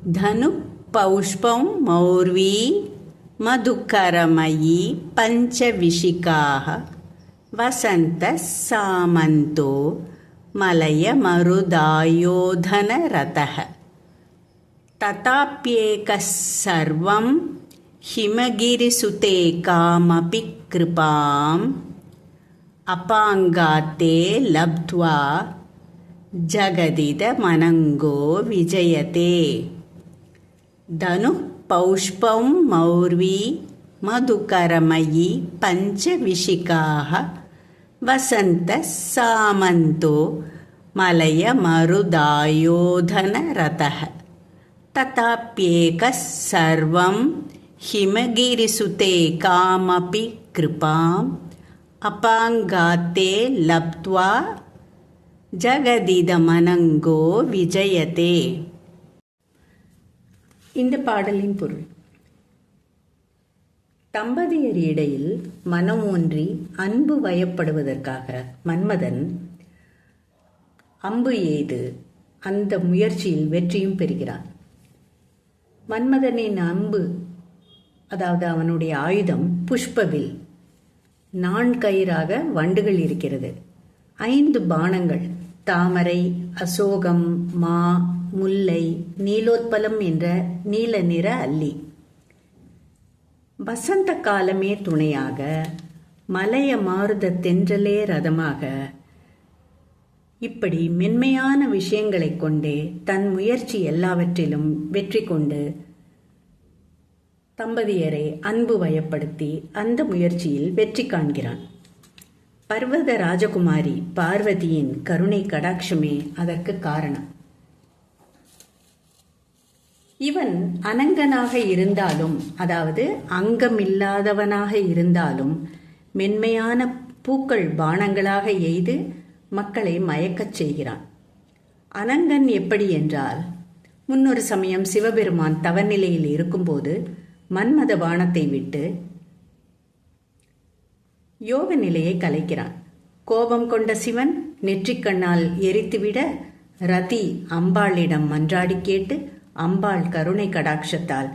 धनु पौष्पं मौर्वी मधुकरमयी पंचविशिकाः वसन्तः सामन्तो मलयमरुदायोधनरतः तथाप्येकः सर्वं हिमगिरिसुते कामपि कृपाम् अपाङ्गाते लब्ध्वा जगदिदमनङ्गो विजयते। धनुः पौष्पं मौर्वी मधुकरमयी पंचविशिकाः वसन्तः सामन्तो मलयमरुदायोधनरतः तथाप्येकः सर्वं हिमगिरिसुते कामपि कृपाम् अपाङ्गाते लब्ध्वा ஜகதிதமனங்கோ விஜயதே. இந்த பாடலின் பொருள்: தம்பதியர் இடையில் மனம் ஒன்றி அன்பு வயப்படுவதற்காக மன்மதன் அம்பு எய்து அந்த முயற்சியில் வெற்றியும் பெறுகிறான். மன்மதனின் அம்பு, அதாவது அவனுடைய ஆயுதம் புஷ்பவில், நான்கயிறாக வண்டுகள் இருக்கிறது. 5 பானங்கள், தாமரை, அசோகம், மா, முல்லை, நீலோத்பலம் என்ற நீல நிற அல்லி. வசந்த காலமே துணையாக, மலைய மாருத தென்றலே ரதமாக, இப்படி மென்மையான விஷயங்களை கொண்டே தன் முயற்சி எல்லாவற்றிலும் வெற்றி கொண்டு தம்பதியரை அன்பு வயப்படுத்தி அந்த முயற்சியில் வெற்றி காண்கிறான். பர்வத ராஜகுமாரி பார்வதியின் கருணை கடாட்சமே அதற்கு காரணம். இவன் அனங்கனாக இருந்தாலும், அதாவது அங்கமில்லாதவனாக இருந்தாலும், மென்மையான பூக்கள் பானங்களாக எய்து மக்களை மயக்கச் செய்கிறான். அனங்கன் எப்படி என்றால், முன்னொரு சமயம் சிவபெருமான் தவநிலையில் இருக்கும்போது மன்மத பானத்தை விட்டு யோக நிலையை கலைக்கிறான். கோபம் கொண்ட சிவன் நெற்றிக்கண்ணால் எரித்துவிட ரதி அம்பாளிடம் மன்றாடி கேட்டு அம்பாள் கருணை கடாட்சத்தால்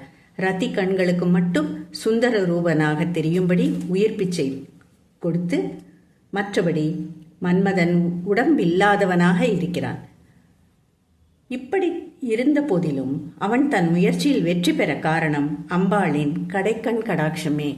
ரதி கண்களுக்கு மட்டும் சுந்தர ரூபனாக தெரியும்படி உயிர் பிச்சை கொடுத்து, மற்றபடி மன்மதன் உடம்பில்லாதவனாக இருக்கிறான். இப்படி இருந்த போதிலும் அவன் தன் முயற்சியில் வெற்றி பெற காரணம் அம்பாளின் கடைக்கண் கடாட்சமே.